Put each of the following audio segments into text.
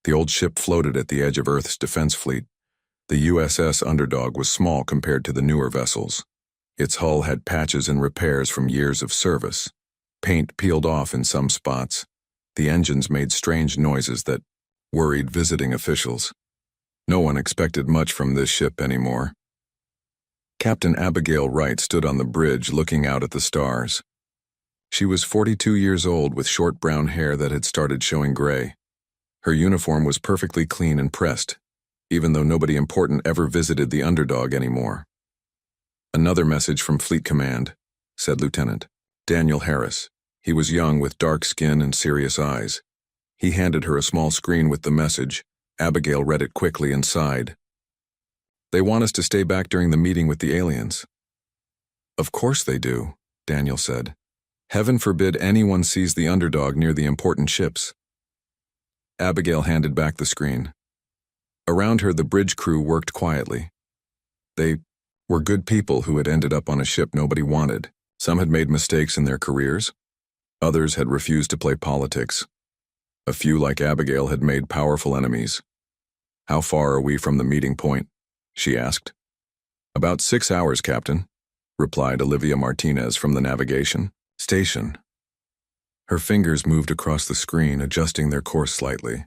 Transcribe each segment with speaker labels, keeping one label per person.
Speaker 1: The old ship floated at the edge of Earth's defense fleet. The USS Underdog was small compared to the newer vessels. Its hull had patches and repairs from years of service. Paint peeled off in some spots. The engines made strange noises that worried visiting officials. No one expected much from this ship anymore. Captain Abigail Wright stood on the bridge looking out at the stars. She was 42 years old with short brown hair that had started showing gray. Her uniform was perfectly clean and pressed, even though nobody important ever visited the Underdog anymore. "Another message from Fleet Command," said Lieutenant Daniel Harris. He was young with dark skin and serious eyes. He handed her a small screen with the message. Abigail read it quickly and sighed. "They want us to stay back during the meeting with the aliens." "Of course they do," Daniel said. "Heaven forbid anyone sees the Underdog near the important ships." Abigail handed back the screen. Around her, the bridge crew worked quietly. They were good people who had ended up on a ship nobody wanted. Some had made mistakes in their careers. Others had refused to play politics. A few, like Abigail, had made powerful enemies. "How far are we from the meeting point?" she asked. "About 6 hours, Captain," replied Olivia Martinez from the navigation station. Her fingers moved across the screen, adjusting their course slightly.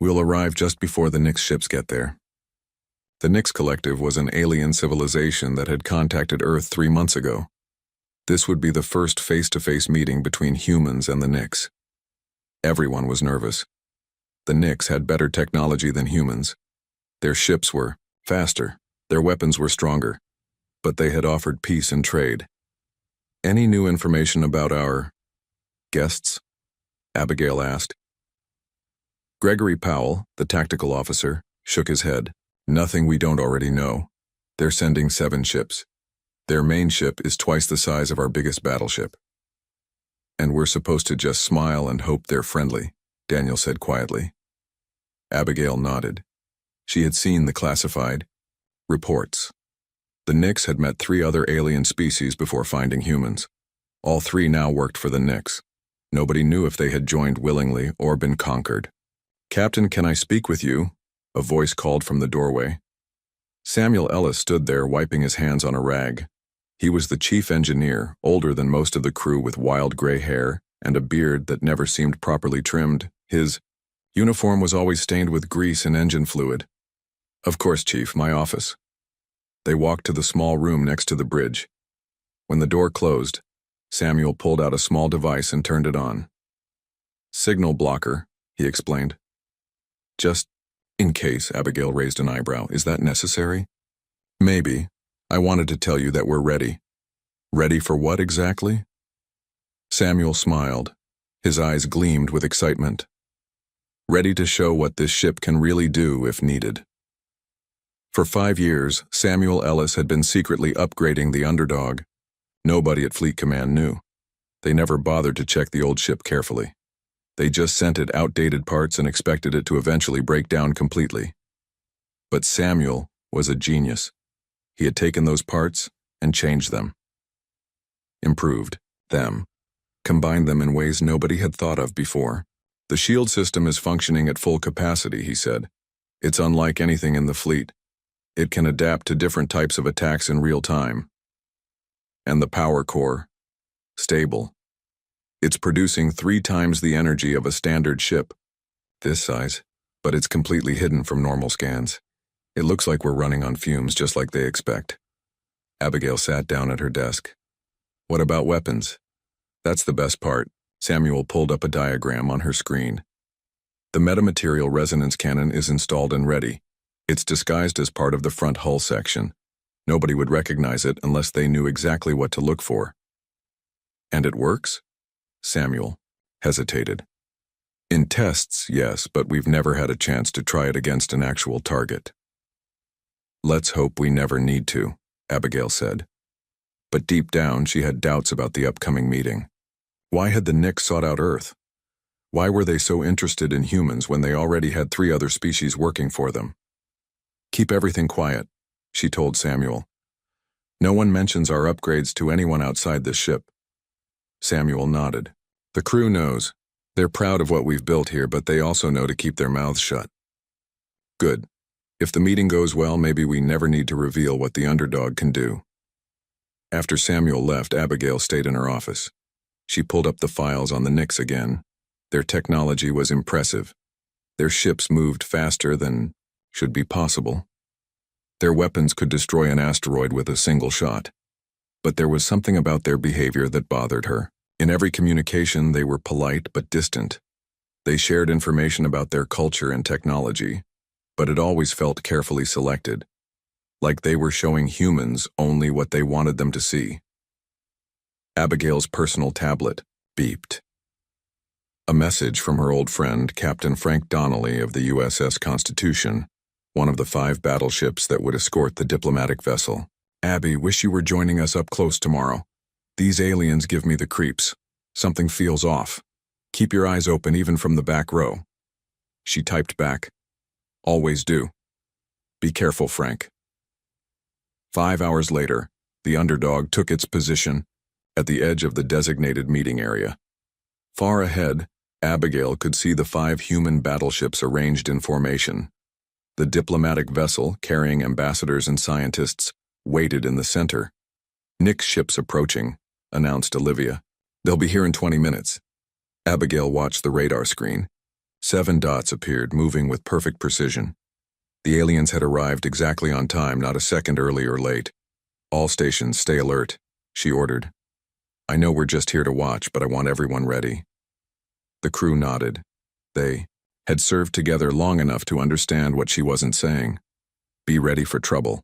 Speaker 1: "We'll arrive just before the Nix ships get there." The Nix Collective was an alien civilization that had contacted Earth 3 months ago. This would be the first face-to-face meeting between humans and the Nix. Everyone was nervous. The Nix had better technology than humans. Their ships were faster, their weapons were stronger, but they had offered peace and trade. "Any new information about our guests?" Abigail asked. Gregory Powell, the tactical officer, shook his head. "Nothing we don't already know. They're sending 7 ships. Their main ship is twice the size of our biggest battleship. And we're supposed to just smile and hope they're friendly," Daniel said quietly. Abigail nodded. She had seen the classified reports. The Nix had met 3 other alien species before finding humans. All 3 now worked for the Nix. Nobody knew if they had joined willingly or been conquered. "Captain, can I speak with you?" a voice called from the doorway. Samuel Ellis stood there wiping his hands on a rag. He was the chief engineer, older than most of the crew, with wild gray hair and a beard that never seemed properly trimmed. His uniform was always stained with grease and engine fluid. "Of course, Chief, my office." They walked to the small room next to the bridge. When the door closed, Samuel pulled out a small device and turned it on. "Signal blocker," he explained. "Just in case," Abigail raised an eyebrow. "Is that necessary?" "Maybe. I wanted to tell you that we're ready." "Ready for what exactly?" Samuel smiled. His eyes gleamed with excitement. "Ready to show what this ship can really do if needed." For 5 years, Samuel Ellis had been secretly upgrading the Underdog. Nobody at Fleet Command knew. They never bothered to check the old ship carefully. They just sent it outdated parts and expected it to eventually break down completely. But Samuel was a genius. He had taken those parts and changed them. Improved them. Combined them in ways nobody had thought of before. "The shield system is functioning at full capacity," he said. "It's unlike anything in the fleet. It can adapt to different types of attacks in real time. And the power core, stable. It's producing 3 times the energy of a standard ship, this size, but it's completely hidden from normal scans. It looks like we're running on fumes just like they expect." Abigail sat down at her desk. "What about weapons?" "That's the best part." Samuel pulled up a diagram on her screen. "The metamaterial resonance cannon is installed and ready. It's disguised as part of the front hull section. Nobody would recognize it unless they knew exactly what to look for." "And it works?" Samuel hesitated. "In tests, yes, but we've never had a chance to try it against an actual target." "Let's hope we never need to," Abigail said. But deep down, she had doubts about the upcoming meeting. Why had the Nix sought out Earth? Why were they so interested in humans when they already had 3 other species working for them? "Keep everything quiet," she told Samuel. "No one mentions our upgrades to anyone outside this ship." Samuel nodded. "The crew knows. They're proud of what we've built here, but they also know to keep their mouths shut. Good. If the meeting goes well, maybe we never need to reveal what the underdog can do. After Samuel left, Abigail stayed in her office. She pulled up the files on the Knicks again. Their technology was impressive. Their ships moved faster than should be possible. Their weapons could destroy an asteroid with a single shot. But there was something about their behavior that bothered her. In every communication, they were polite but distant. They shared information about their culture and technology, but it always felt carefully selected, like they were showing humans only what they wanted them to see. Abigail's personal tablet beeped. A message from her old friend, Captain Frank Donnelly of the USS Constitution, one of the 5 battleships that would escort the diplomatic vessel. Abby, wish you were joining us up close tomorrow. These aliens give me the creeps. Something feels off. Keep your eyes open even from the back row. She typed back. Always do. Be careful, Frank. 5 hours later, the underdog took its position at the edge of the designated meeting area. Far ahead, Abigail could see the 5 human battleships arranged in formation. The diplomatic vessel, carrying ambassadors and scientists, waited in the center. Nick's ship's approaching, announced Olivia. They'll be here in 20 minutes. Abigail watched the radar screen. 7 dots appeared, moving with perfect precision. The aliens had arrived exactly on time, not a second early or late. All stations, stay alert, she ordered. I know we're just here to watch, but I want everyone ready. The crew nodded. They had served together long enough to understand what she wasn't saying. Be ready for trouble.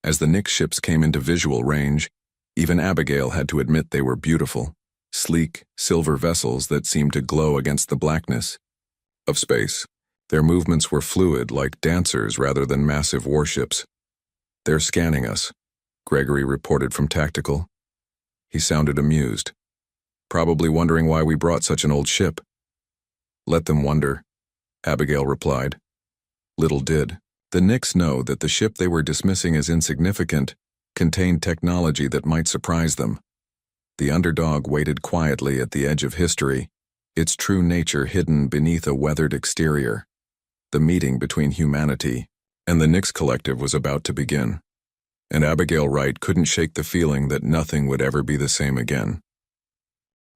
Speaker 1: As the Knicks ships came into visual range, even Abigail had to admit they were beautiful, sleek, silver vessels that seemed to glow against the blackness of space. Their movements were fluid, like dancers rather than massive warships. They're scanning us, Gregory reported from Tactical. He sounded amused, probably wondering why we brought such an old ship. Let them wonder, Abigail replied. Little did the Knicks know that the ship they were dismissing as insignificant contained technology that might surprise them. The underdog waited quietly at the edge of history, its true nature hidden beneath a weathered exterior. The meeting between humanity and the Knicks Collective was about to begin, and Abigail Wright couldn't shake the feeling that nothing would ever be the same again.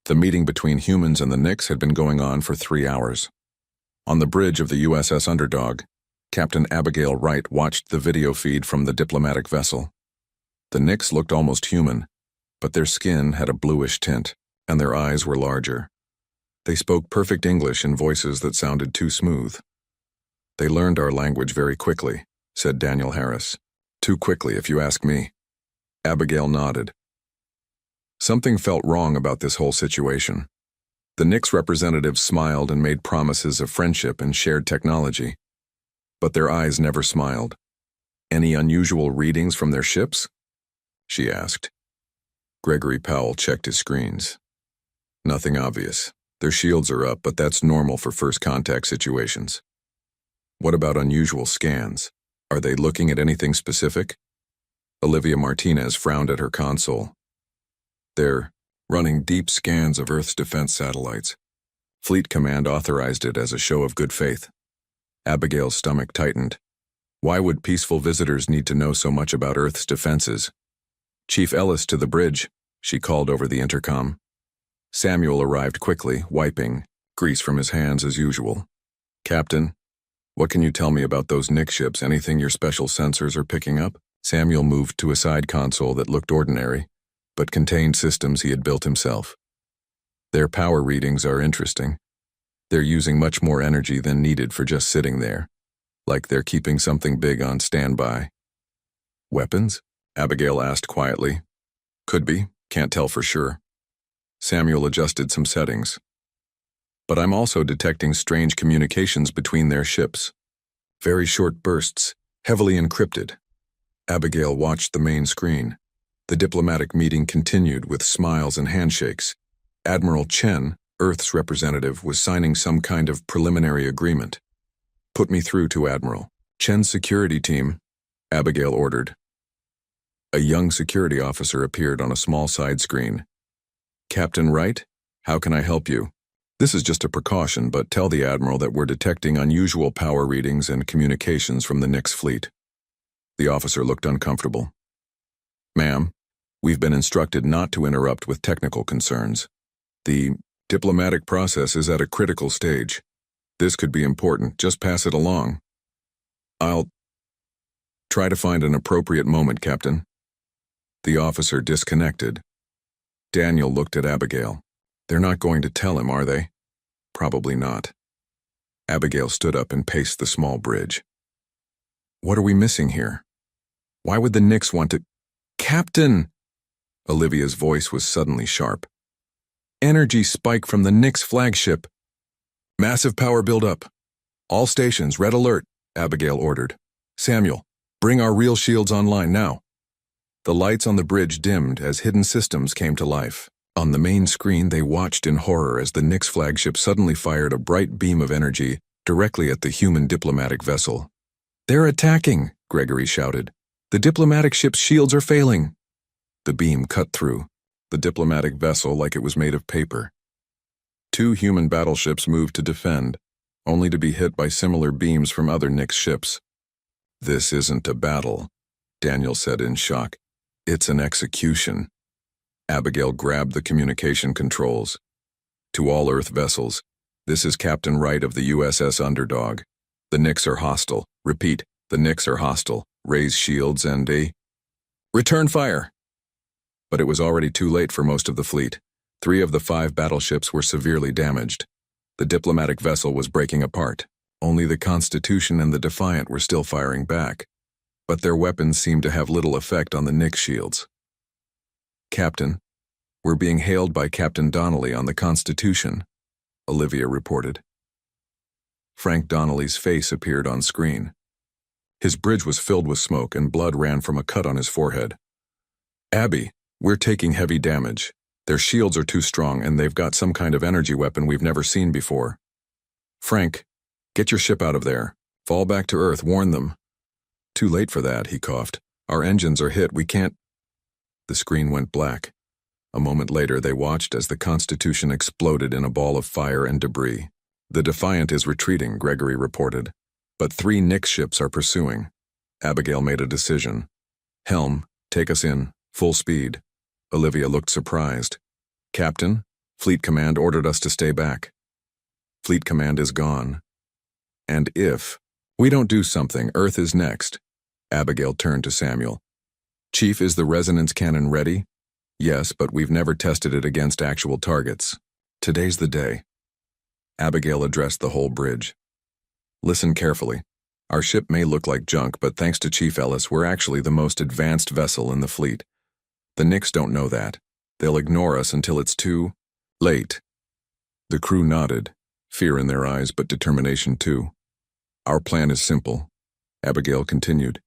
Speaker 1: The meeting between humans and the Knicks had been going on for 3 hours. On the bridge of the USS Underdog, Captain Abigail Wright watched the video feed from the diplomatic vessel. The Knicks looked almost human, but their skin had a bluish tint, and their eyes were larger. They spoke perfect English in voices that sounded too smooth. They learned our language very quickly, said Daniel Harris. Too quickly, if you ask me. Abigail nodded. Something felt wrong about this whole situation. The Knicks representatives smiled and made promises of friendship and shared technology. But their eyes never smiled. Any unusual readings from their ships? She asked. Gregory Powell checked his screens. Nothing obvious. Their shields are up, but that's normal for first contact situations. What about unusual scans? Are they looking at anything specific? Olivia Martinez frowned at her console. They're running deep scans of Earth's defense satellites. Fleet Command authorized it as a show of good faith. Abigail's stomach tightened. Why would peaceful visitors need to know so much about Earth's defenses? Chief Ellis to the bridge, she called over the intercom. Samuel arrived quickly, wiping grease from his hands as usual. Captain, what can you tell me about those Knicks ships? Anything your special sensors are picking up? Samuel moved to a side console that looked ordinary, but contained systems he had built himself. Their power readings are interesting. They're using much more energy than needed for just sitting there, like they're keeping something big on standby. Weapons? Abigail asked quietly. Could be, can't tell for sure. Samuel adjusted some settings. But I'm also detecting strange communications between their ships. Very short bursts, heavily encrypted. Abigail watched the main screen. The diplomatic meeting continued with smiles and handshakes. Admiral Chen, Earth's representative, was signing some kind of preliminary agreement. Put me through to Admiral. Chen's security team, Abigail ordered. A young security officer appeared on a small side screen. Captain Wright, how can I help you? This is just a precaution, but tell the Admiral that we're detecting unusual power readings and communications from the Nix fleet. The officer looked uncomfortable. Ma'am, we've been instructed not to interrupt with technical concerns. The diplomatic process is at a critical stage. This could be important. Just pass it along. I'll try to find an appropriate moment, Captain. The officer disconnected. Daniel looked at Abigail. They're not going to tell him, are they? Probably not. Abigail stood up and paced the small bridge. What are we missing here? Why would the Nix want to— Captain! Olivia's voice was suddenly sharp. Energy spike from the Nix flagship. Massive power buildup. All stations, red alert, Abigail ordered. Samuel, bring our real shields online now. The lights on the bridge dimmed as hidden systems came to life. On the main screen, they watched in horror as the Nix flagship suddenly fired a bright beam of energy directly at the human diplomatic vessel. They're attacking, Gregory shouted. The diplomatic ship's shields are failing. The beam cut through the diplomatic vessel like it was made of paper. 2 human battleships moved to defend, only to be hit by similar beams from other Nix ships. This isn't a battle, Daniel said in shock. It's an execution. Abigail grabbed the communication controls. To all Earth vessels, this is Captain Wright of the USS Underdog. The Nix are hostile. Repeat, the Nix are hostile. Raise shields and return fire. But it was already too late for most of the fleet. 3 of the 5 battleships were severely damaged. The diplomatic vessel was breaking apart. Only the Constitution and the Defiant were still firing back. But their weapons seemed to have little effect on the Nix shields. Captain, we're being hailed by Captain Donnelly on the Constitution, Olivia reported. Frank Donnelly's face appeared on screen. His bridge was filled with smoke and blood ran from a cut on his forehead. Abby, we're taking heavy damage. Their shields are too strong and they've got some kind of energy weapon we've never seen before. Frank, get your ship out of there. Fall back to Earth, warn them. Too late for that, he coughed. Our engines are hit, we can't— The screen went black. A moment later, they watched as the Constitution exploded in a ball of fire and debris. The Defiant is retreating, Gregory reported. But 3 Nix ships are pursuing. Abigail made a decision. Helm, take us in, full speed. Olivia looked surprised. Captain, Fleet Command ordered us to stay back. Fleet Command is gone. And if we don't do something, Earth is next. Abigail turned to Samuel. Chief, is the resonance cannon ready? Yes, but we've never tested it against actual targets. Today's the day. Abigail addressed the whole bridge. Listen carefully. Our ship may look like junk, but thanks to Chief Ellis, we're actually the most advanced vessel in the fleet. The Nix don't know that. They'll ignore us until it's too late. The crew nodded, fear in their eyes, but determination too. Our plan is simple, Abigail continued.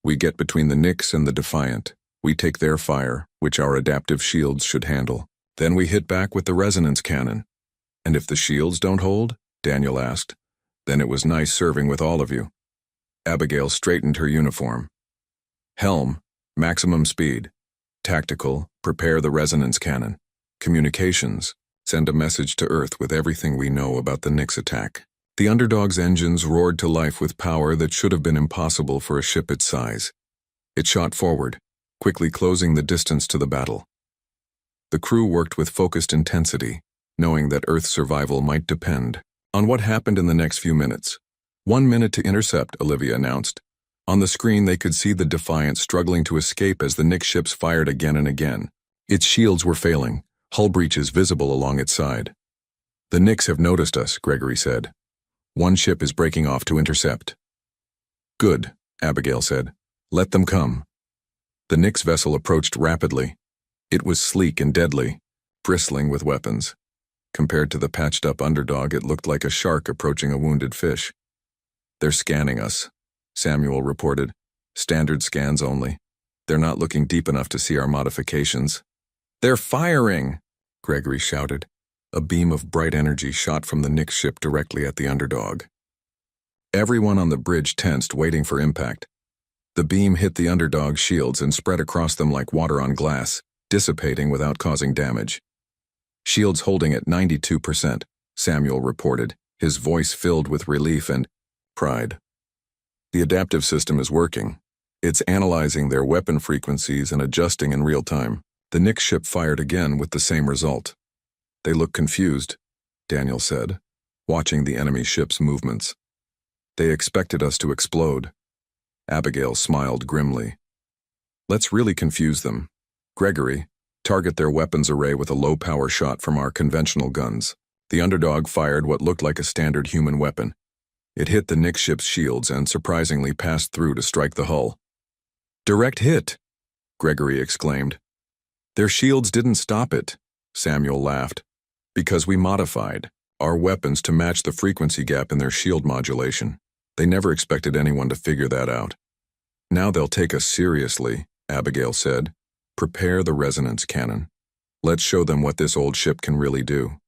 Speaker 1: We get between the Nix and the Defiant. We take their fire, which our adaptive shields should handle. Then we hit back with the resonance cannon. And if the shields don't hold, Daniel asked, then it was nice serving with all of you. Abigail straightened her uniform. Helm, maximum speed. Tactical, prepare the resonance cannon. Communications, send a message to Earth with everything we know about the Nix attack. The Underdog's engines roared to life with power that should have been impossible for a ship its size. It shot forward, quickly closing the distance to the battle. The crew worked with focused intensity, knowing that Earth's survival might depend on what happened in the next few minutes. 1 minute to intercept, Olivia announced. On the screen, they could see the Defiant struggling to escape as the Nix ships fired again and again. Its shields were failing, hull breaches visible along its side. The Nix have noticed us, Gregory said. 1 ship is breaking off to intercept. Good, Abigail said. Let them come. The Nix vessel approached rapidly. It was sleek and deadly, bristling with weapons. Compared to the patched-up Underdog, it looked like a shark approaching a wounded fish. They're scanning us, Samuel reported. Standard scans only. They're not looking deep enough to see our modifications. They're firing, Gregory shouted. A beam of bright energy shot from the Nix ship directly at the Underdog. Everyone on the bridge tensed, waiting for impact. The beam hit the Underdog's shields and spread across them like water on glass, dissipating without causing damage. Shields holding at 92%. Samuel reported, his voice filled with relief and pride. The adaptive system is working. It's analyzing their weapon frequencies and adjusting in real time. The Nix ship fired again with the same result. They look confused, Daniel said, watching the enemy ship's movements. They expected us to explode. Abigail smiled grimly. Let's really confuse them. Gregory, target their weapons array with a low-power shot from our conventional guns. The underdog fired what looked like a standard human weapon. It hit the Nix ship's shields and surprisingly passed through to strike the hull. Direct hit, Gregory exclaimed. Their shields didn't stop it, Samuel laughed, because we modified our weapons to match the frequency gap in their shield modulation. They never expected anyone to figure that out. Now they'll take us seriously, Abigail said. Prepare the resonance cannon. Let's show them what this old ship can really do.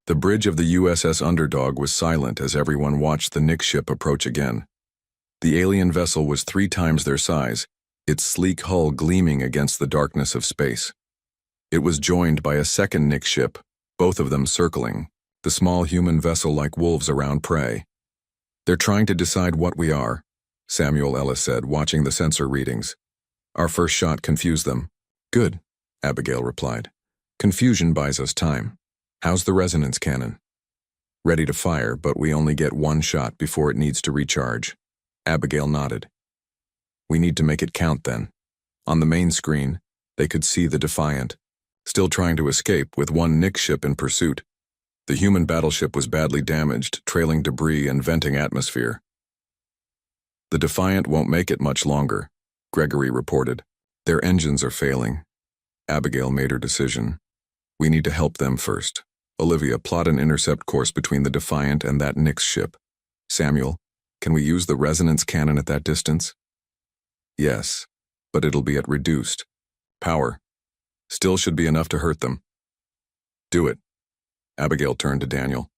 Speaker 1: The bridge of the USS Underdog was silent as everyone watched the Nix ship approach again. The alien vessel was 3 times their size, its sleek hull gleaming against the darkness of space. It was joined by a second Nix ship, both of them circling, the small human vessel like wolves around prey. They're trying to decide what we are, Samuel Ellis said, watching the sensor readings. Our first shot confused them. Good, Abigail replied. Confusion buys us time. How's the resonance cannon? Ready to fire, but we only get 1 shot before it needs to recharge. Abigail nodded. We need to make it count then. On the main screen, they could see the Defiant, still trying to escape with 1 Nix ship in pursuit. The human battleship was badly damaged, trailing debris and venting atmosphere. The Defiant won't make it much longer, Gregory reported. Their engines are failing. Abigail made her decision. We need to help them first. Olivia, plot an intercept course between the Defiant and that Nix ship. Samuel, can we use the resonance cannon at that distance? Yes, but it'll be at reduced power. Still should be enough to hurt them. Do it. Abigail turned to Daniel.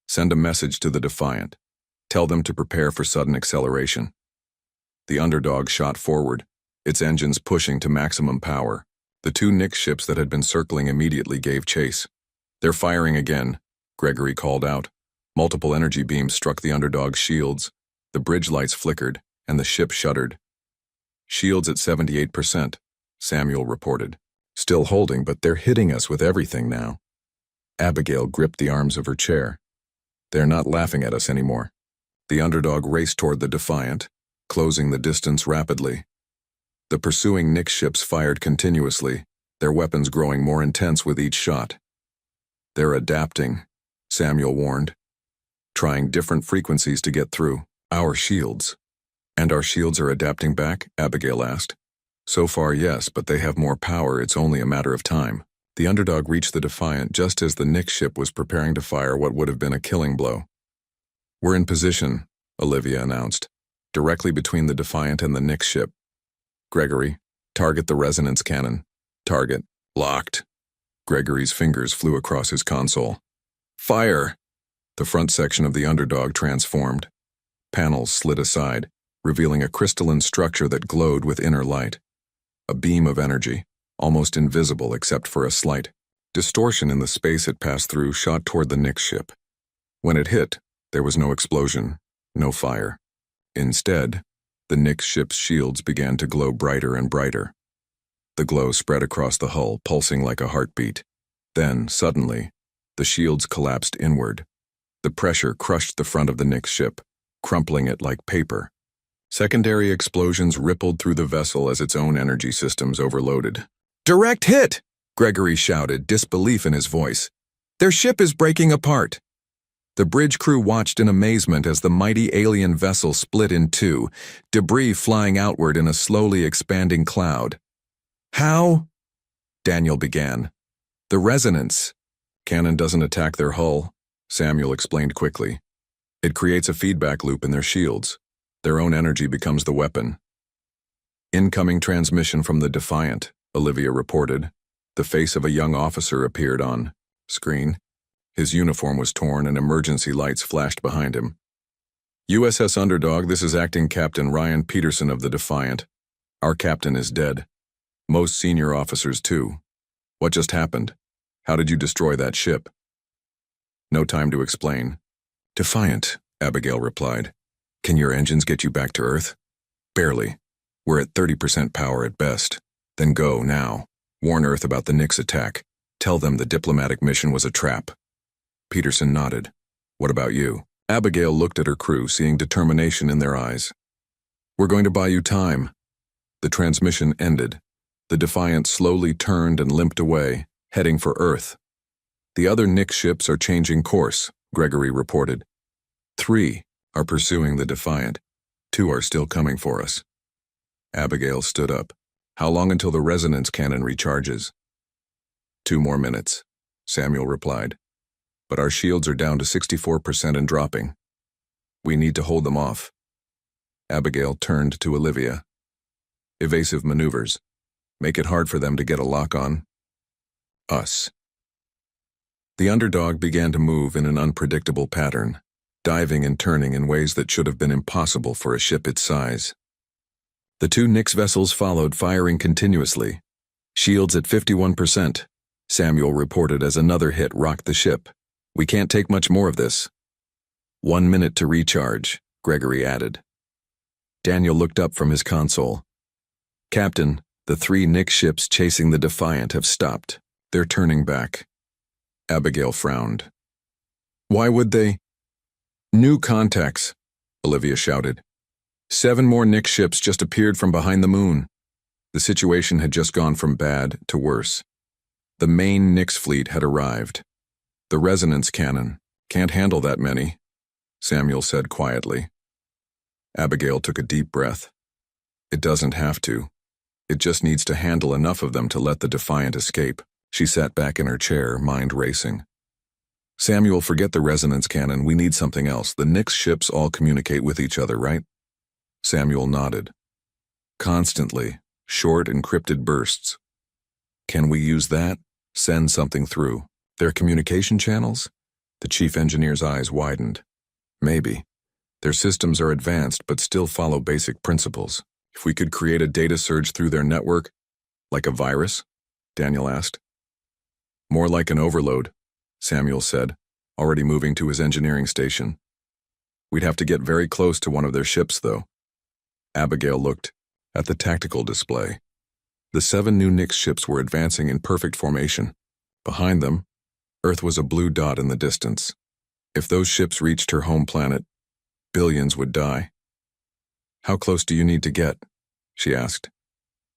Speaker 1: Send a message to the Defiant. Tell them to prepare for sudden acceleration. The Underdog shot forward, its engines pushing to maximum power. The 2 Nix ships that had been circling immediately gave chase. They're firing again, Gregory called out. Multiple energy beams struck the Underdog's shields. The bridge lights flickered, and the ship shuddered. Shields at 78%, Samuel reported. Still holding, but they're hitting us with everything now. Abigail gripped the arms of her chair. They're not laughing at us anymore. The Underdog raced toward the Defiant, closing the distance rapidly. The pursuing Nix ships fired continuously, their weapons growing more intense with each shot. They're adapting, Samuel warned, trying different frequencies to get through our shields. And our shields are adapting back? Abigail asked. So far, yes, but they have more power. It's only a matter of time. The Underdog reached the Defiant just as the Nix ship was preparing to fire what would have been a killing blow. We're in position, Olivia announced, directly between the Defiant and the Nix ship. Gregory, target the resonance cannon. Target. Locked. Gregory's fingers flew across his console. Fire! The front section of the Underdog transformed. Panels slid aside, revealing a crystalline structure that glowed with inner light. A beam of energy, almost invisible except for a slight distortion in the space it passed through, shot toward the Nix ship. When it hit, there was no explosion, no fire. Instead, the Nix ship's shields began to glow brighter and brighter. The glow spread across the hull, pulsing like a heartbeat. Then, suddenly, the shields collapsed inward. The pressure crushed the front of the Nix ship, crumpling it like paper. Secondary explosions rippled through the vessel as its own energy systems overloaded. Direct hit! Gregory shouted, disbelief in his voice. Their ship is breaking apart. The bridge crew watched in amazement as the mighty alien vessel split in 2, debris flying outward in a slowly expanding cloud. How? Daniel began. The resonance. Cannon doesn't attack their hull, Samuel explained quickly. It creates a feedback loop in their shields. Their own energy becomes the weapon. Incoming transmission from the Defiant, Olivia reported. The face of a young officer appeared on screen. His uniform was torn and emergency lights flashed behind him. USS Underdog, this is Acting Captain Ryan Peterson of the Defiant. Our captain is dead. Most senior officers too. What just happened? How did you destroy that ship? No time to explain. Defiant, Abigail replied. Can your engines get you back to Earth? Barely. We're at 30% power at best. Then go, now. Warn Earth about the Nix attack. Tell them the diplomatic mission was a trap. Peterson nodded. What about you? Abigail looked at her crew, seeing determination in their eyes. We're going to buy you time. The transmission ended. The Defiant slowly turned and limped away, heading for Earth. The other Nix ships are changing course, Gregory reported. 3 are pursuing the Defiant. 2 are still coming for us. Abigail stood up. How long until the resonance cannon recharges? 2 more minutes, Samuel replied. But our shields are down to 64% and dropping. We need to hold them off. Abigail turned to Olivia. Evasive maneuvers. Make it hard for them to get a lock on us. The underdog began to move in an unpredictable pattern, diving and turning in ways that should have been impossible for a ship its size. The 2 Nix vessels followed, firing continuously. Shields at 51%, Samuel reported as another hit rocked the ship. We can't take much more of this. 1 minute to recharge, Gregory added. Daniel looked up from his console. Captain, the 3 Nix ships chasing the Defiant have stopped. They're turning back. Abigail frowned. Why would they? New contacts, Olivia shouted. 7 more Nix ships just appeared from behind the moon. The situation had just gone from bad to worse. The main Nix fleet had arrived. The resonance cannon can't handle that many, Samuel said quietly. Abigail took a deep breath. It doesn't have to. It just needs to handle enough of them to let the Defiant escape. She sat back in her chair, mind racing. Samuel, forget the resonance cannon. We need something else. The Nix ships all communicate with each other, right? Samuel nodded. Constantly, short encrypted bursts. Can we use that? Send something through their communication channels? The chief engineer's eyes widened. Maybe. Their systems are advanced but still follow basic principles. If we could create a data surge through their network, like a virus? Daniel asked. More like an overload, Samuel said, already moving to his engineering station. We'd have to get very close to one of their ships, though. Abigail looked at the tactical display. The 7 new Nix ships were advancing in perfect formation. Behind them, Earth was a blue dot in the distance. If those ships reached her home planet, billions would die. How close do you need to get? She asked.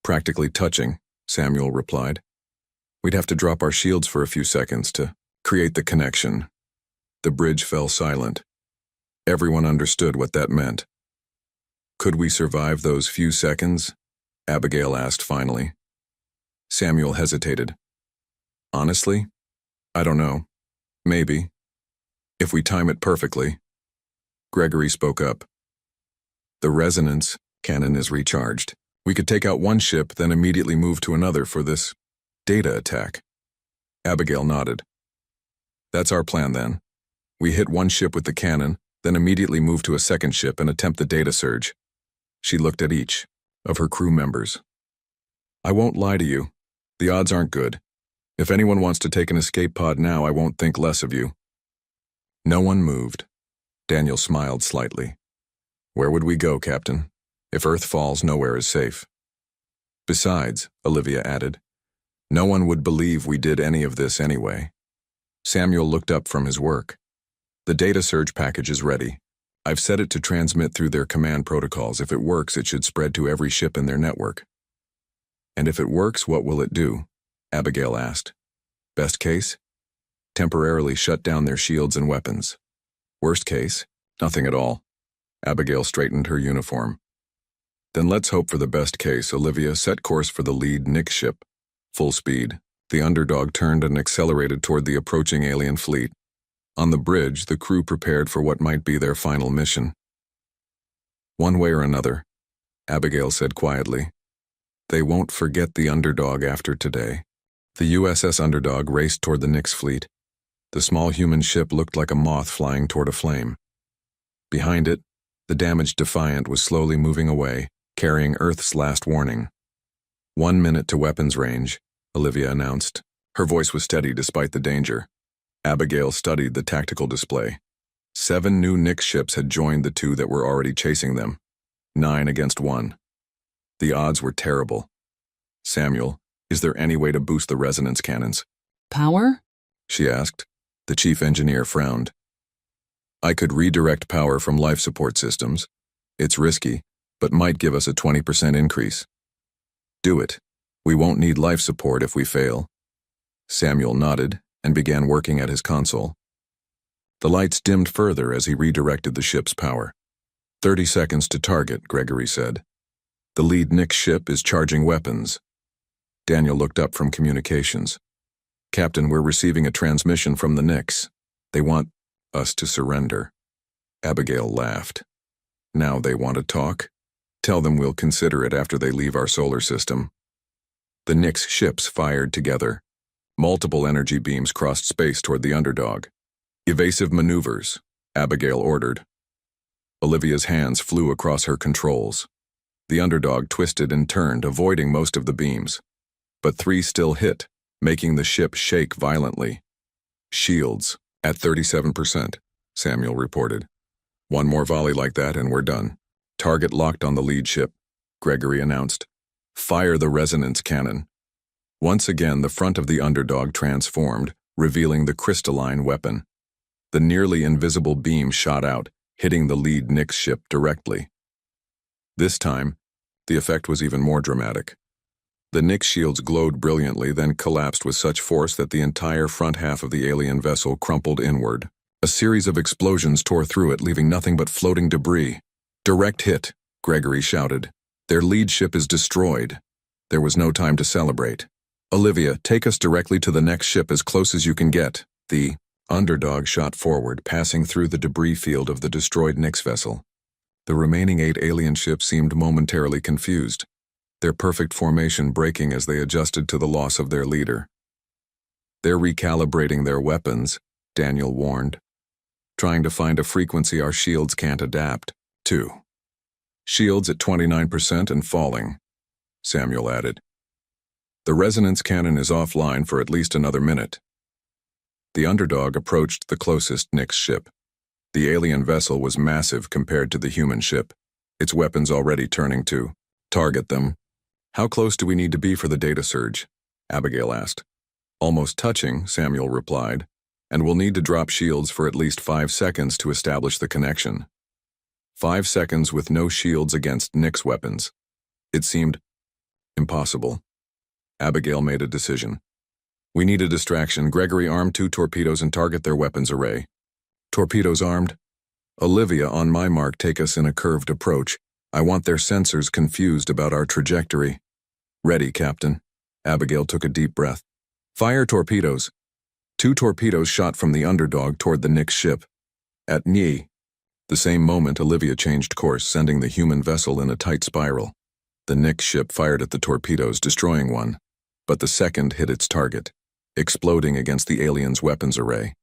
Speaker 1: Practically touching, Samuel replied. We'd have to drop our shields for a few seconds to create the connection. The bridge fell silent. Everyone understood what that meant. Could we survive those few seconds? Abigail asked finally. Samuel hesitated. Honestly, I don't know. Maybe. If we time it perfectly. Gregory spoke up. The resonance cannon is recharged. We could take out one ship, then immediately move to another for this data attack. Abigail nodded. That's our plan then. We hit one ship with the cannon, then immediately move to a second ship and attempt the data surge. She looked at each of her crew members. I won't lie to you. The odds aren't good. If anyone wants to take an escape pod now, I won't think less of you. No one moved. Daniel smiled slightly. Where would we go, Captain? If Earth falls, nowhere is safe. Besides, Olivia added, no one would believe we did any of this anyway. Samuel looked up from his work. The data surge package is ready. I've set it to transmit through their command protocols. If it works, it should spread to every ship in their network. And if it works, what will it do? Abigail asked. Best case? Temporarily shut down their shields and weapons. Worst case? Nothing at all. Abigail straightened her uniform. Then let's hope for the best case. Olivia, set course for the lead Nix ship. Full speed. The underdog turned and accelerated toward the approaching alien fleet. On the bridge, the crew prepared for what might be their final mission. One way or another, Abigail said quietly, they won't forget the underdog after today. The USS Underdog raced toward the Nix fleet. The small human ship looked like a moth flying toward a flame. Behind it, the damaged Defiant was slowly moving away, carrying Earth's last warning. 1 minute to weapons range, Olivia announced. Her voice was steady despite the danger. Abigail studied the tactical display. 7 new Nix ships had joined the 2 that were already chasing them. 9 against 1. The odds were terrible. Samuel, is there any way to boost the resonance cannons?
Speaker 2: Power?
Speaker 1: She asked. The chief engineer frowned. I could redirect power from life support systems. It's risky, but might give us a 20% increase. Do it. We won't need life support if we fail. Samuel nodded and began working at his console. The lights dimmed further as he redirected the ship's power. 30 seconds to target, Gregory said. The lead Nix ship is charging weapons. Daniel looked up from communications. Captain, we're receiving a transmission from the Nix. They want us to surrender. Abigail laughed. Now they want to talk? Tell them we'll consider it after they leave our solar system. The Nix ships fired together. Multiple energy beams crossed space toward the underdog. Evasive maneuvers, Abigail ordered. Olivia's hands flew across her controls. The underdog twisted and turned, avoiding most of the beams. But 3 still hit, making the ship shake violently. Shields, at 37%, Samuel reported. 1 more volley like that and we're done. Target locked on the lead ship, Gregory announced. Fire the resonance cannon. Once again, the front of the underdog transformed, revealing the crystalline weapon. The nearly invisible beam shot out, hitting the lead Nix ship directly. This time, the effect was even more dramatic. The Nix shields glowed brilliantly, then collapsed with such force that the entire front half of the alien vessel crumpled inward. A series of explosions tore through it, leaving nothing but floating debris. Direct hit, Gregory shouted. Their lead ship is destroyed. There was no time to celebrate. Olivia, take us directly to the next ship as close as you can get. The underdog shot forward, passing through the debris field of the destroyed Nix vessel. The remaining 8 alien ships seemed momentarily confused, their perfect formation breaking as they adjusted to the loss of their leader. They're recalibrating their weapons, Daniel warned. Trying to find a frequency our shields can't adapt to. Shields at 29% and falling, Samuel added. The resonance cannon is offline for at least another minute. The underdog approached the closest Nix ship. The alien vessel was massive compared to the human ship, its weapons already turning to target them. How close do we need to be for the data surge? Abigail asked. Almost touching, Samuel replied, and we'll need to drop shields for at least 5 seconds to establish the connection. 5 seconds with no shields against Nix weapons. It seemed impossible. Abigail made a decision. We need a distraction. Gregory, arm 2 torpedoes and target their weapons array. Torpedoes armed? Olivia, on my mark, take us in a curved approach. I want their sensors confused about our trajectory. Ready, Captain. Abigail took a deep breath. Fire torpedoes. 2 torpedoes shot from the underdog toward the Nix ship. At Ni. The same moment, Olivia changed course, sending the human vessel in a tight spiral. The Nix ship fired at the torpedoes, destroying one, but the second hit its target, exploding against the alien's weapons array.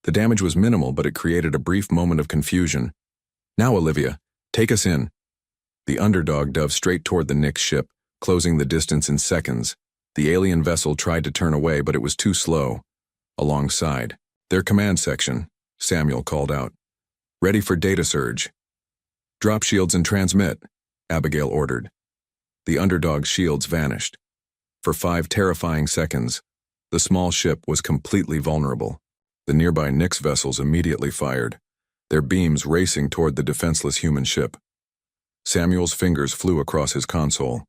Speaker 1: The damage was minimal, but it created a brief moment of confusion. Now, Olivia, take us in. The underdog dove straight toward the Nix ship, closing the distance in seconds. The alien vessel tried to turn away, but it was too slow. Alongside, their command section, Samuel called out. Ready for data surge. Drop shields and transmit, Abigail ordered. The underdog's shields vanished. For 5 terrifying seconds, the small ship was completely vulnerable. The nearby Nix vessels immediately fired, their beams racing toward the defenseless human ship. Samuel's fingers flew across his console.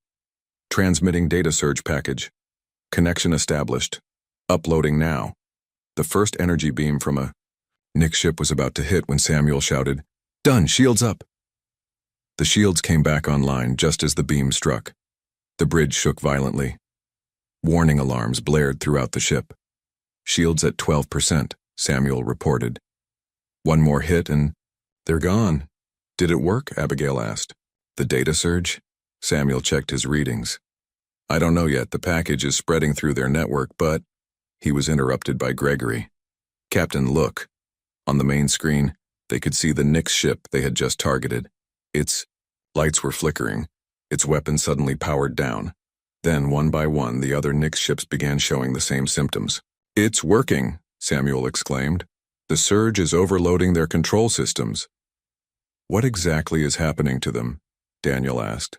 Speaker 1: Transmitting data surge package. Connection established. Uploading now. The first energy beam from a Nix ship was about to hit when Samuel shouted, Done, shields up. The shields came back online just as the beam struck. The bridge shook violently. Warning alarms blared throughout the ship. Shields at 12%, Samuel reported. 1 more hit and they're gone. Did it work? Abigail asked. The data surge? Samuel checked his readings. I don't know yet. The package is spreading through their network, but he was interrupted by Gregory. Captain, look. On the main screen, they could see the Nix ship they had just targeted. Its lights were flickering. Its weapons suddenly powered down. Then, one by one, the other Nix ships began showing the same symptoms. It's working, Samuel exclaimed. "The surge is overloading their control systems." "What exactly is happening to them?" Daniel asked.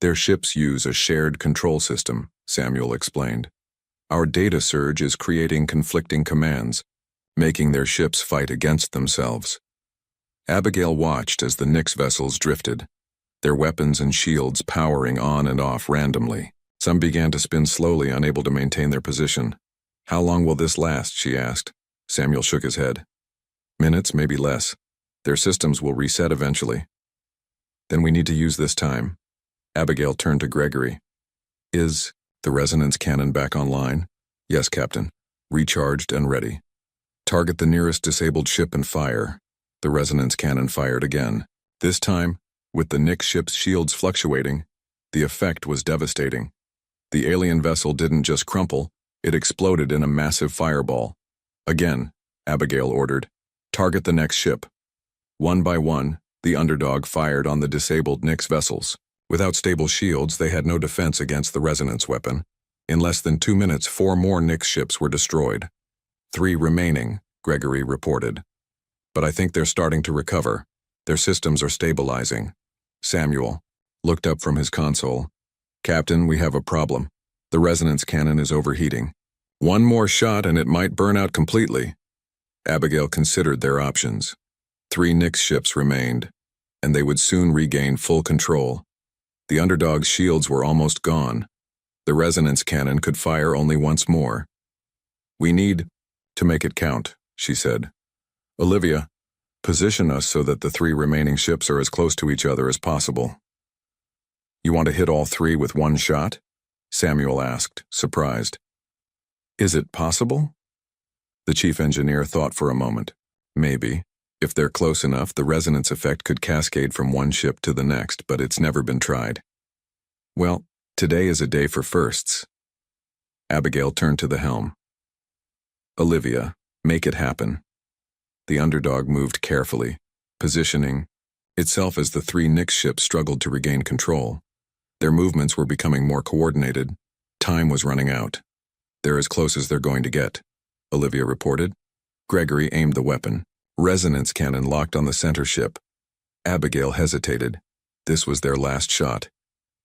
Speaker 1: "Their ships use a shared control system," Samuel explained. "Our data surge is creating conflicting commands, making their ships fight against themselves." Abigail watched as the Nyx vessels drifted, their weapons and shields powering on and off randomly. Some began to spin slowly, unable to maintain their position. "How long will this last?" she asked. Samuel shook his head. "Minutes, maybe less. Their systems will reset eventually." "Then we need to use this time." Abigail turned to Gregory. "Is the resonance cannon back online?" "Yes, Captain. Recharged and ready." "Target the nearest disabled ship and fire." The resonance cannon fired again. This time, with the Nyx ship's shields fluctuating, the effect was devastating. The alien vessel didn't just crumple, it exploded in a massive fireball. "Again," Abigail ordered. "Target the next ship." One by one, the underdog fired on the disabled Nyx vessels. Without stable shields, they had no defense against the resonance weapon. In less than 2 minutes, 4 more Nyx ships were destroyed. 3 remaining, Gregory reported. "But I think they're starting to recover. Their systems are stabilizing." Samuel looked up from his console. "Captain, we have a problem. The resonance cannon is overheating. One more shot and it might burn out completely." Abigail considered their options. 3 Nyx ships remained, and they would soon regain full control. The underdog's shields were almost gone. The resonance cannon could fire only once more. "We need to make it count," she said. "Olivia, position us so that the 3 remaining ships are as close to each other as possible." "You want to hit all 3 with one shot?" Samuel asked, surprised. "Is it possible?" The chief engineer thought for a moment. "Maybe. If they're close enough, the resonance effect could cascade from one ship to the next, but it's never been tried." "Well, today is a day for firsts." Abigail turned to the helm. "Olivia, make it happen." The underdog moved carefully, positioning itself as the 3 Nyx ships struggled to regain control. Their movements were becoming more coordinated. Time was running out. "They're as close as they're going to get," Olivia reported. Gregory aimed the weapon. Resonance cannon locked on the center ship. Abigail hesitated. This was their last shot.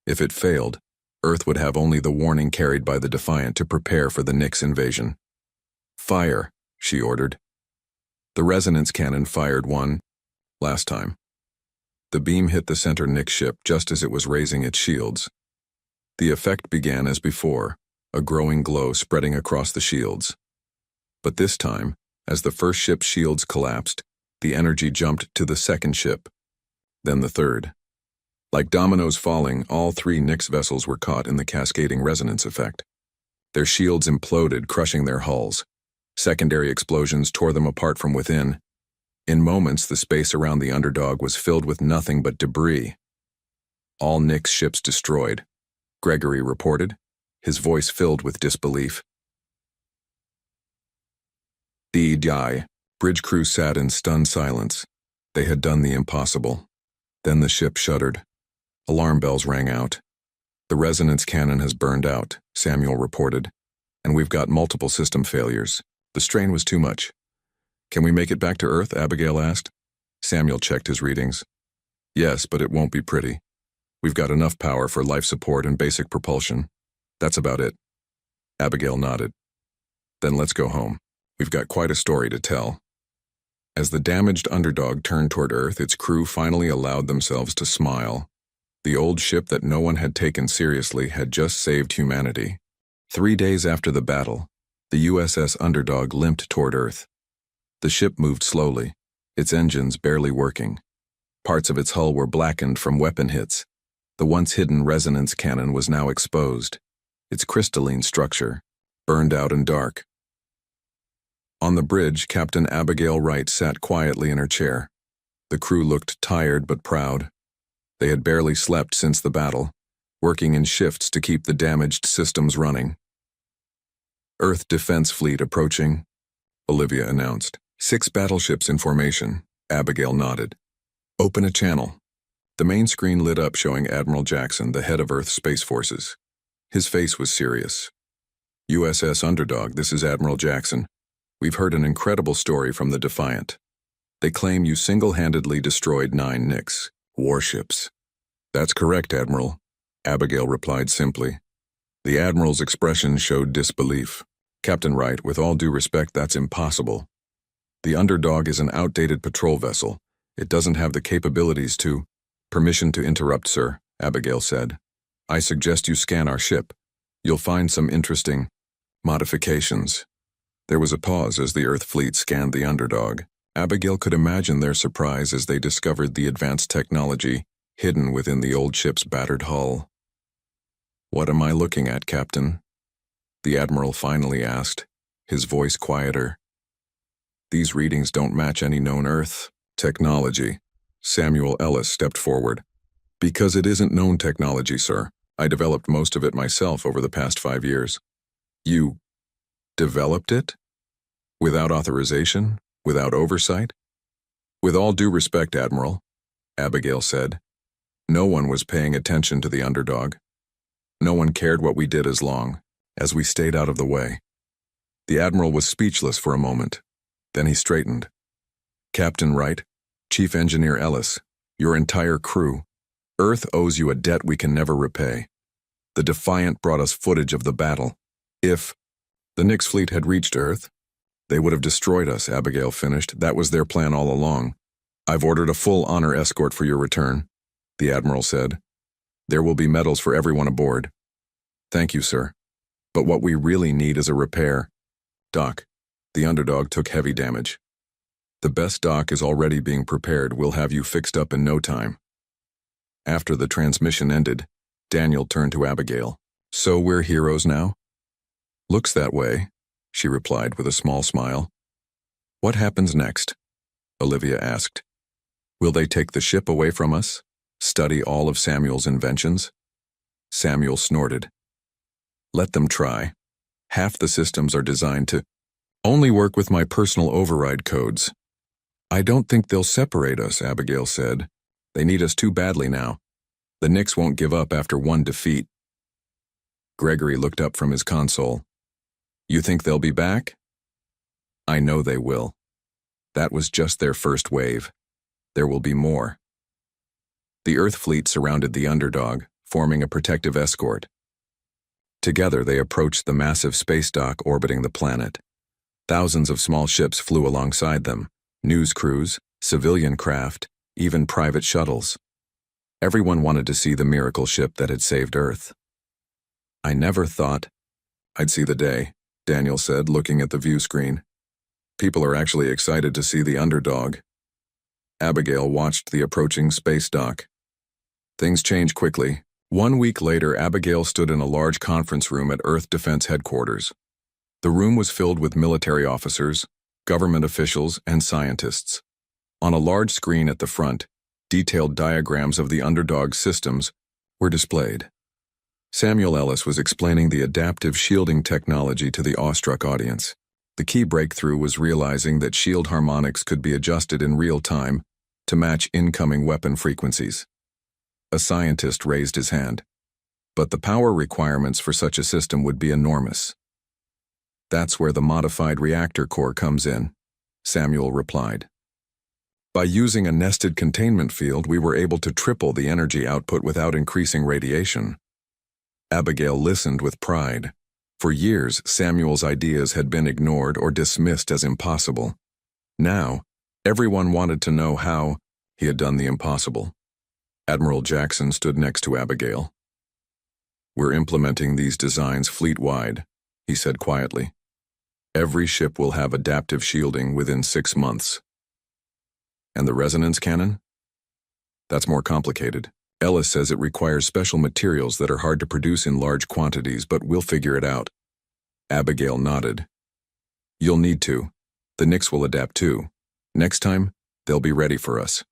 Speaker 1: If it failed, Earth would have only the warning carried by the Defiant to prepare for the Nyx invasion. "Fire," she ordered. The resonance cannon fired one last time. The beam hit the center Nyx ship just as it was raising its shields. The effect began as before, a growing glow spreading across the shields. But this time, as the first ship's shields collapsed, the energy jumped to the second ship, then the third. Like dominoes falling, all 3 Nyx vessels were caught in the cascading resonance effect. Their shields imploded, crushing their hulls. Secondary explosions tore them apart from within. In moments, the space around the underdog was filled with nothing but debris. "All Nyx ships destroyed," Gregory reported, his voice filled with disbelief. "Die." Bridge crew sat in stunned silence. They had done the impossible. Then the ship shuddered. Alarm bells rang out. "The resonance cannon has burned out," Samuel reported, "and we've got multiple system failures. The strain was too much." "Can we make it back to Earth?" Abigail asked. Samuel checked his readings. "Yes, but it won't be pretty. We've got enough power for life support and basic propulsion. That's about it." Abigail nodded. "Then let's go home. We've got quite a story to tell." As the damaged underdog turned toward Earth, its crew finally allowed themselves to smile. The old ship that no one had taken seriously had just saved humanity. 3 days after the battle, the USS Underdog limped toward Earth. The ship moved slowly, its engines barely working. Parts of its hull were blackened from weapon hits. The once hidden resonance cannon was now exposed, its crystalline structure burned out and dark. On the bridge, Captain Abigail Wright sat quietly in her chair. The crew looked tired but proud. They had barely slept since the battle, working in shifts to keep the damaged systems running. "Earth Defense Fleet approaching," Olivia announced. 6 battleships in formation, Abigail nodded. "Open a channel." The main screen lit up showing Admiral Jackson, the head of Earth Space Forces. His face was serious. "USS Underdog, this is Admiral Jackson. We've heard an incredible story from the Defiant. They claim you single-handedly destroyed 9 Nix warships. That's correct, Admiral, Abigail replied simply. The Admiral's expression showed disbelief. Captain Wright, with all due respect, that's impossible. The Underdog is an outdated patrol vessel. It doesn't have the capabilities to— Permission to interrupt, sir, Abigail said. I suggest you scan our ship. You'll find some interesting modifications. There was a pause as the Earth fleet scanned the Underdog. Abigail could imagine their surprise as they discovered the advanced technology hidden within the old ship's battered hull. What am I looking at, Captain? The Admiral finally asked, his voice quieter. These readings don't match any known Earth technology. Samuel Ellis stepped forward. Because it isn't known technology, sir. I developed most of it myself over the past 5 years. You developed it? Without authorization? Without oversight? With all due respect, Admiral, Abigail said, no one was paying attention to the Underdog. No one cared what we did as long as we stayed out of the way. The Admiral was speechless for a moment. Then he straightened. Captain Wright, Chief Engineer Ellis, your entire crew, Earth owes you a debt we can never repay. The Defiant brought us footage of the battle. If the Nix fleet had reached Earth, they would have destroyed us, Abigail finished. That was their plan all along. I've ordered a full honor escort for your return, the Admiral said. There will be medals for everyone aboard. Thank you, sir. But what we really need is a repair. Doc, the Underdog took heavy damage. The best dock is already being prepared. We'll have you fixed up in no time. After the transmission ended, Daniel turned to Abigail. So we're heroes now? Looks that way, she replied with a small smile. What happens next? Olivia asked. Will they take the ship away from us? Study all of Samuel's inventions? Samuel snorted. Let them try. Half the systems are designed to only work with my personal override codes. I don't think they'll separate us, Abigail said. They need us too badly now. The Nix won't give up after one defeat. Gregory looked up from his console. You think they'll be back? I know they will. That was just their first wave. There will be more. The Earth fleet surrounded the Underdog, forming a protective escort. Together they approached the massive space dock orbiting the planet. Thousands of small ships flew alongside them. News crews, civilian craft, even private shuttles. Everyone wanted to see the miracle ship that had saved Earth. I never thought I'd see the day, Daniel said, looking at the view screen. People are actually excited to see the Underdog. Abigail watched the approaching space dock. Things changed quickly. 1 week later, Abigail stood in a large conference room at Earth Defense Headquarters. The room was filled with military officers, government officials, and scientists. On a large screen at the front, detailed diagrams of the Underdog systems were displayed. Samuel Ellis was explaining the adaptive shielding technology to the awestruck audience. The key breakthrough was realizing that shield harmonics could be adjusted in real time to match incoming weapon frequencies. A scientist raised his hand. But the power requirements for such a system would be enormous. That's where the modified reactor core comes in, Samuel replied. By using a nested containment field, we were able to triple the energy output without increasing radiation. Abigail listened with pride. For years, Samuel's ideas had been ignored or dismissed as impossible. Now, everyone wanted to know how he had done the impossible. Admiral Jackson stood next to Abigail. We're implementing these designs fleet-wide, he said quietly. Every ship will have adaptive shielding within 6 months. And the resonance cannon? That's more complicated. Ellis says it requires special materials that are hard to produce in large quantities, but we'll figure it out. Abigail nodded. You'll need to. The Nix will adapt too. Next time, they'll be ready for us.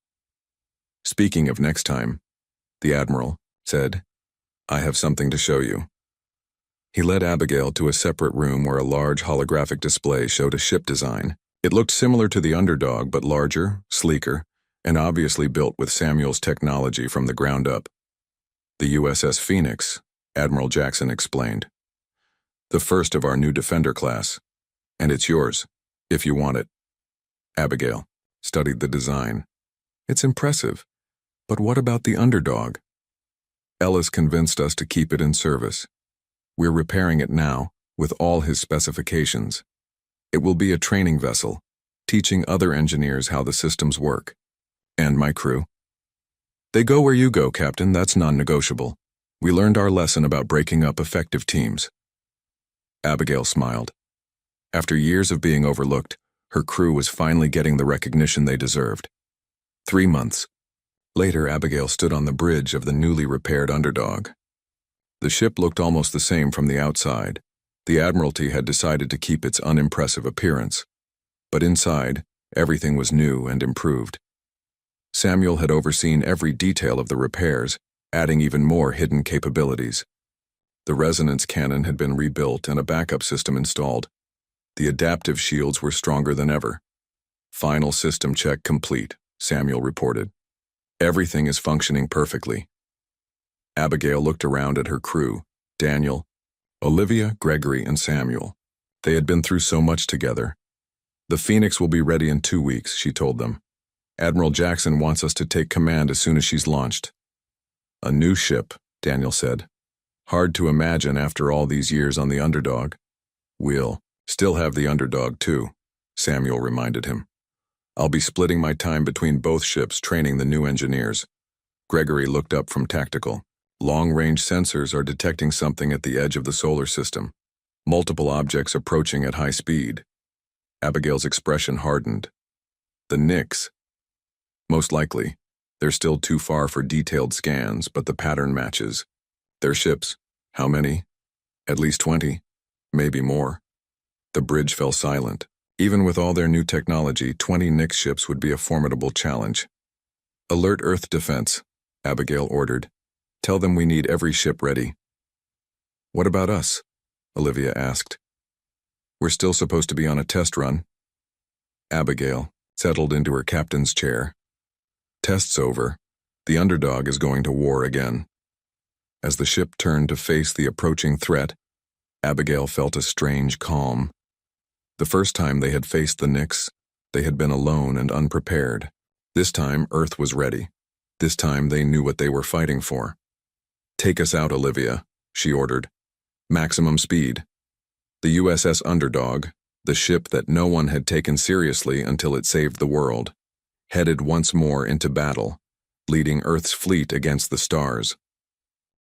Speaker 1: Speaking of next time, the Admiral said, I have something to show you. He led Abigail to a separate room where a large holographic display showed a ship design. It looked similar to the Underdog, but larger, sleeker, and obviously built with Samuel's technology from the ground up. The USS Phoenix, Admiral Jackson explained. The first of our new Defender class, and it's yours. If you want it. Abigail studied the design. It's impressive, but what about the underdog? Ellis convinced us to keep it in service. We're repairing it now, with all his specifications. It will be a training vessel, teaching other engineers how the systems work. And my crew? They go where you go, Captain, that's non-negotiable. We learned our lesson about breaking up effective teams. Abigail smiled. After years of being overlooked, her crew was finally getting the recognition they deserved. 3 months later, Abigail stood on the bridge of the newly repaired underdog. The ship looked almost the same from the outside. The Admiralty had decided to keep its unimpressive appearance. But inside, everything was new and improved. Samuel had overseen every detail of the repairs, adding even more hidden capabilities. The resonance cannon had been rebuilt and a backup system installed. The adaptive shields were stronger than ever. Final system check complete, Samuel reported. Everything is functioning perfectly. Abigail looked around at her crew, Daniel, Olivia, Gregory, and Samuel. They had been through so much together. The Phoenix will be ready in 2 weeks, she told them. Admiral Jackson wants us to take command as soon as she's launched. A new ship, Daniel said. Hard to imagine after all these years on the underdog. We'll still have the underdog too, Samuel reminded him. I'll be splitting my time between both ships training the new engineers. Gregory looked up from tactical. Long-range sensors are detecting something at the edge of the solar system. Multiple objects approaching at high speed. Abigail's expression hardened. The Nix. Most likely. They're still too far for detailed scans, but the pattern matches. Their ships. How many? At least 20. Maybe more. The bridge fell silent. Even with all their new technology, 20 Nix ships would be a formidable challenge. Alert Earth defense, Abigail ordered. Tell them we need every ship ready. What about us? Olivia asked. We're still supposed to be on a test run. Abigail settled into her captain's chair. Test's over. The underdog is going to war again. As the ship turned to face the approaching threat, Abigail felt a strange calm. The first time they had faced the Nix, they had been alone and unprepared. This time, Earth was ready. This time, they knew what they were fighting for. Take us out, Olivia, she ordered. Maximum speed. The USS Underdog, the ship that no one had taken seriously until it saved the world, headed once more into battle, leading Earth's fleet against the stars.